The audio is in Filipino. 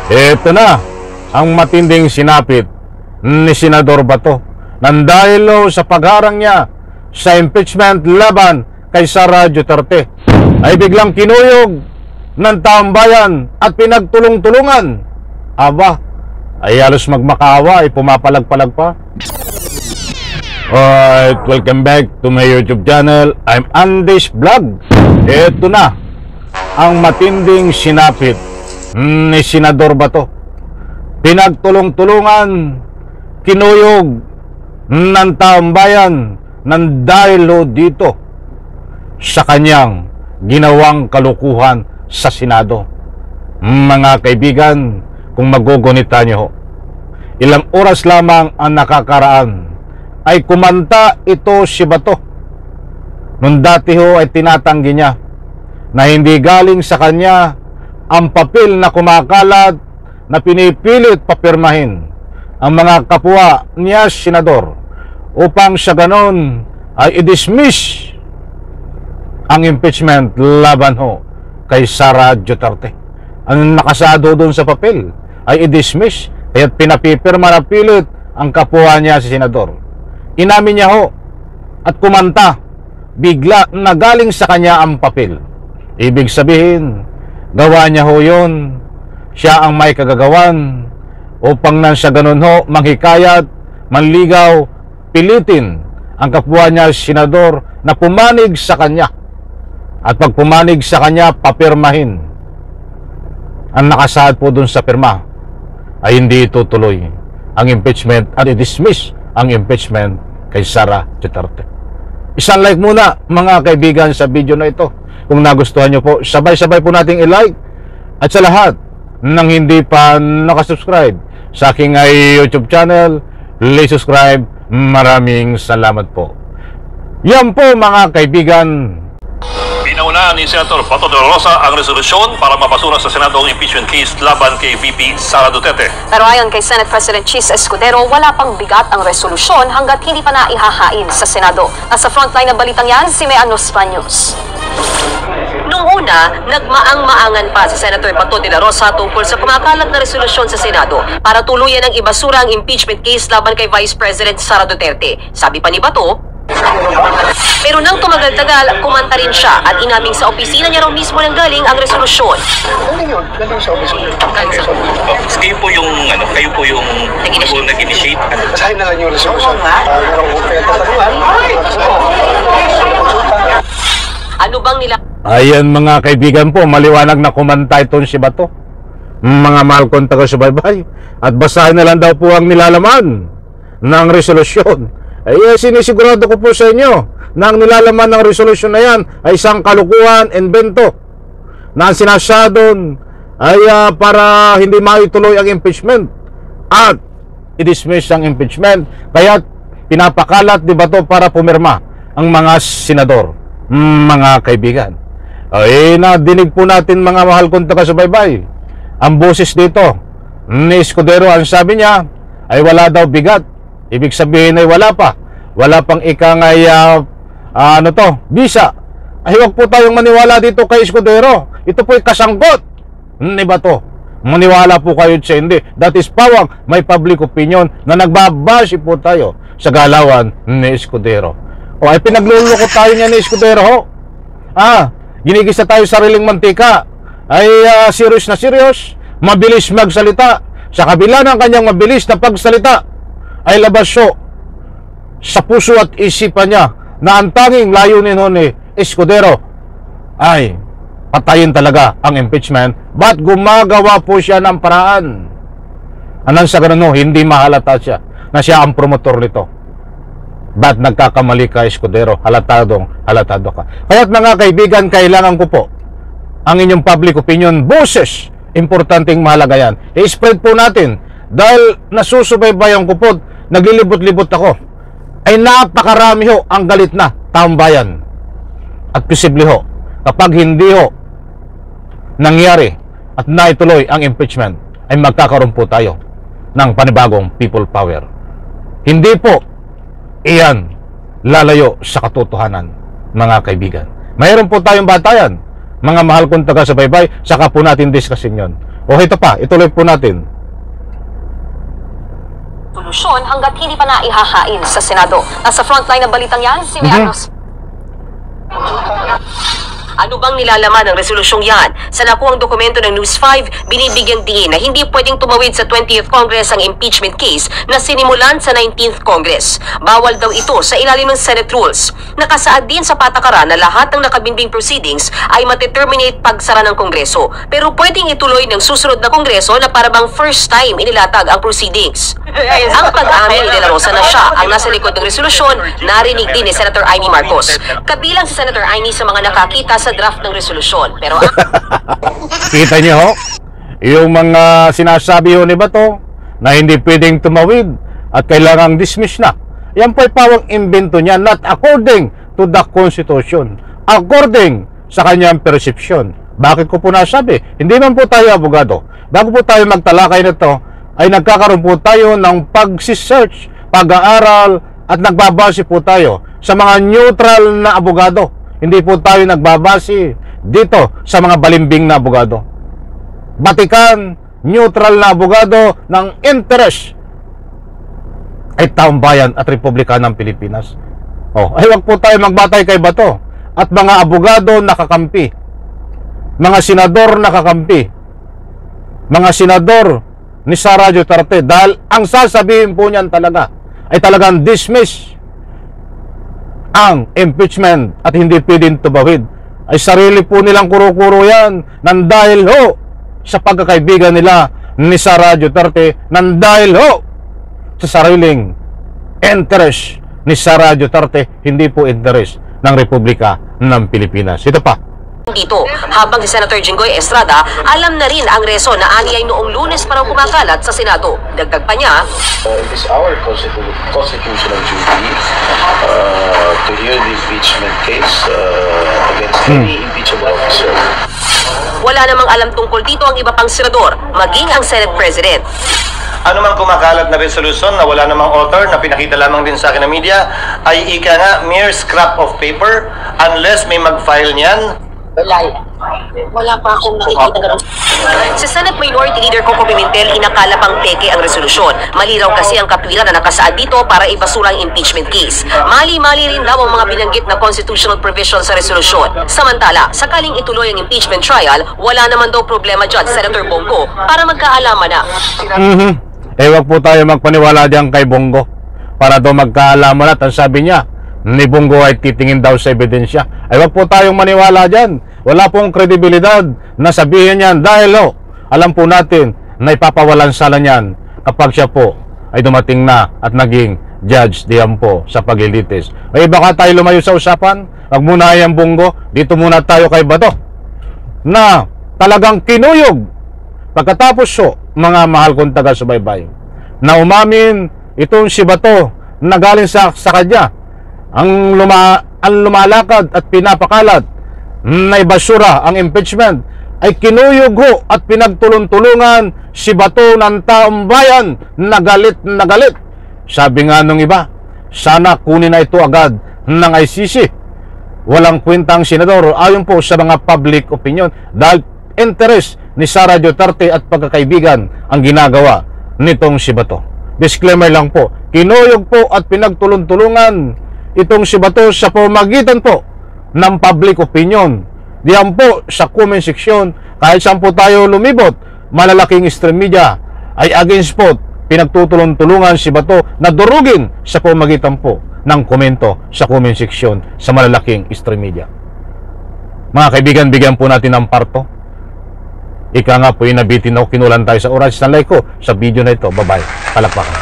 Ito na ang matinding sinapit ni Senador Bato nang dahil sa pagharang niya sa impeachment laban kay Sara Duterte ay biglang kinuyog ng taong bayan at pinagtulong-tulungan. Aba, ay halos magmakaawa ay pumapalag-palag pa. Alright, welcome back to my YouTube channel. I'm Andy's Vlog. Ito na ang matinding sinapit ni Senador Bato. Pinagtulong-tulungan, kinuyog ng taong bayan ng dahil dito sa kanyang ginawang kalukuhan sa Senado. Mga kaibigan, kung magugunita nyo, ilang oras lamang ang nakakaraan ay kumanta ito si Bato. Nung dati ay tinatanggi niya na hindi galing sa kanya ang papel na kumakalat na pinipilit papirmahin ang mga kapwa niya senador upang sa ganon ay i-dismiss ang impeachment laban kay Sara Duterte. Ang nakasado doon sa papel ay i-dismiss, kaya't pinapipirma na pilit ang kapwa niya si senador. Inamin niya at kumanta bigla na galing sa kanya ang papel. Ibig sabihin, gawa niya yun, siya ang may kagagawan upang nang sa ganun manghikayat, manligaw, pilitin ang kapwa niya senador na pumanig sa kanya. At pag pumanig sa kanya, papirmahin. Ang nakasaad po dun sa pirma ay hindi itutuloy ang impeachment at i-dismiss ang impeachment kay Sara Duterte. Isang like muna mga kaibigan sa video na ito. Kung nagustuhan nyo po, sabay-sabay po nating i-like. At sa lahat ng hindi pa nakasubscribe sa aking YouTube channel, please subscribe. Maraming salamat po. Yan po mga kaibigan. Pinaunahan ni Senator Bato de la Rosa ang resolusyon para mapasura sa Senado ang impeachment case laban kay VP Sara Duterte. Pero ayon kay Senate President Chis Escudero, wala pang bigat ang resolusyon hanggat hindi pa naihahain sa Senado. Nasa frontline ng balitang yan, si Meanos Panyos. Nung una, nagmaang-maangan pa si Senator Bato de la Rosa tungkol sa kumakalat na resolusyon sa Senado para tuluyan ang ibasura ang impeachment case laban kay Vice President Sara Duterte. Sabi pa ni Bato, pero nang tumagal-tagal, kumanta rin siya at inaming sa opisina niya raw mismo nang galing ang resolusyon. Galing sa opisina. Kayo po yung, kayo po yung nag-initiate. Basahin na lang yung resolusyon. Ano bang nila? Ayan mga kaibigan po, maliwanag na kumanta itong si Bato. Mga mahal kong taga-subaybay. At basahin na lang daw po ang nilalaman ng resolusyon. Ay sinisigurado ko po sa inyo na ang nilalaman ng resolusyon na yan ay isang kalukuhan, invento na ang sinasadon ay para hindi maituloy ang impeachment at i-dismiss ang impeachment. Kaya pinapakalat ni Bato para pumirma ang mga senador. Mga kaibigan, ay nadinig po natin mga mahal kong taga-subaybay ang boses dito ni Escudero. Ang sabi niya ay wala daw bigat. Ibig sabihin ay wala pang ikang ay visa. Ay huwag po tayong maniwala dito kay Escudero. Ito po ay kasanggot ni Bato. Maniwala po kayo siya hindi. That is pawang may public opinion na nagbabashi po tayo sa galawan ni Escudero. O ay pinaglulukot tayo niya ni Escudero ginigisa tayo sariling mantika. Ay serious na serious, mabilis magsalita. Sa kabila ng kanyang mabilis na pagsalita ay labas sa puso at isipan niya na ang tanging layunin ni Escudero ay patayin talaga ang impeachment. But gumagawa po siya ng paraan. Anong sa ganun hindi mahalata siya na siya ang promotor nito. But nagkakamali ka, Escudero, halatado ka. Kaya't mga kaibigan, kailangan ko po ang inyong public opinion, boses, importanteng mahalaga yan. I-spread po natin dahil nasusubaybayan ko po, naglilibot-libot ako, ay napakarami ang galit na taong bayan. At posible kapag hindi nangyari at naituloy ang impeachment, ay magkakaroon po tayo ng panibagong people power. Hindi po iyan lalayo sa katotohanan, mga kaibigan. Mayroon po tayong batayan, mga mahal kong taga-subaybay, saka po natin discussin yun. O ito pa, ituloy po natin. Solusyon hanggat hindi pa naihahain sa Senado. Nasa frontline ng balitang yan, si Anos. Ano bang nilalaman ng resolusyong yan? Sa nakuhang dokumento ng News 5, binibigyang diin na hindi pwedeng tumawid sa 20th Congress ang impeachment case na sinimulan sa 19th Congress. Bawal daw ito sa ilalim ng Senate rules. Nakasaad din sa patakaran na lahat ng nakabinbing proceedings ay mateterminate pagsara ng Kongreso. Pero pwedeng ituloy ng susunod na Kongreso na parabang first time inilatag ang proceedings. Ang pag-amin ni De La Rosa na siya ang nasa likod ng resolusyon, narinig din ni Senator Amy Marcos. Kabilang si Senator Amy sa mga nakakita sa draft ng resolusyon. Pero Kita niyo ho, yung mga sinasabi ho ni Bato na hindi pwedeng tumawid at kailangang dismiss na. Yan po ay pawang imbento niya, not according to the Constitution, according sa kanyang perception. Bakit ko po nasabi? Hindi man po tayo abogado. Bago po tayo magtalakay nito, ay nagkakaroon po tayo ng pag-search, pag-aaral, at nagbabase po tayo sa mga neutral na abogado. Hindi po tayo nagbabase dito sa mga balimbing na abogado. Batikan, neutral na abogado ng interest ay taong bayan at Republika ng Pilipinas. Ay wag po tayo magbatay kay Bato at mga abogado nakakampi, mga senador nakakampi, mga senador ni Sara Duterte, dahil ang sasabihin po niyan talaga ay talagang dismiss ang impeachment at hindi pwedeng tumawid. Ay sarili po nilang kuro-kuro yan nang dahil ho sa pagkakaibigan nila ni Sara Duterte, nang dahil ho sa sariling interest ni Sara Duterte, hindi po interest ng Republika ng Pilipinas. Ito pa. dito, habang si Senator Jinggoy Estrada alam na rin ang reso na aniyay noong Lunes para kumakalat sa Senado. Dagdag pa niya, it is our constitutional duty to hear the impeachment case against any impeachable officer. wala namang alam tungkol dito ang iba pang senador, maging ang Senate President. Ano man kumakalat na resolusyon na wala namang author na pinakita lamang din sa akin ng media ay ika nga mere scrap of paper unless may mag-file niyan. Wala pa akong nakikita ganun. Sa Senate Minority Leader Coco Pimentel, inakala pang peke ang resolusyon. Mali raw kasi ang katwiran na nakasaad dito para ibasura ang impeachment case. Mali-mali rin daw ang mga binanggit na constitutional provision sa resolusyon. Samantala, sakaling ituloy ang impeachment trial, wala naman daw problema dyan, Senator Bongo, para magkaalaman na. Wag po tayo magpaniwala diyan kay Bongo para daw magkaalaman at ang sabi niya ni Bongo ay titingin daw sa ebidensya. Wag po tayong maniwala diyan. Wala pong kredibilidad na sabihin niyan dahil alam po natin na ipapawalan sala niyan kapag siya po ay dumating na at naging judge diyan po sa paglilitis. Baka tayo lumayo sa usapan. Wag muna yung Bongo, dito muna tayo kay Bato na talagang kinuyog pagkatapos mga mahal kong taga-subaybay na umamin itong si Bato na galing sa kanya ang lumalakad at pinapakalat na ibasura ang impeachment ay kinuyog at pinagtulong-tulungan si Bato ng taong bayan na galit na galit. Sabi nga nung iba, sana kunin na ito agad ng ICC. Walang kwentang senador ayon po sa mga public opinion dahil interest ni Sara Duterte at pagkakaibigan ang ginagawa nitong si Bato. Disclaimer lang po, kinuyog po at pinagtulong-tulungan itong si Bato sa pamamagitan po ng public opinion. Diyan po sa comment section, kahit saan po tayo lumibot, malalaking stream media ay against po, pinagtutulong-tulungan si Bato na durugin sa pamamagitan po ng komento sa comment section sa malalaking stream media. Mga kaibigan, bigyan po natin ng parto. Ika nga po inabitin ako, kinulan tayo sa oras. Sanlay ko sa video na ito. Bye-bye. Palakpakan.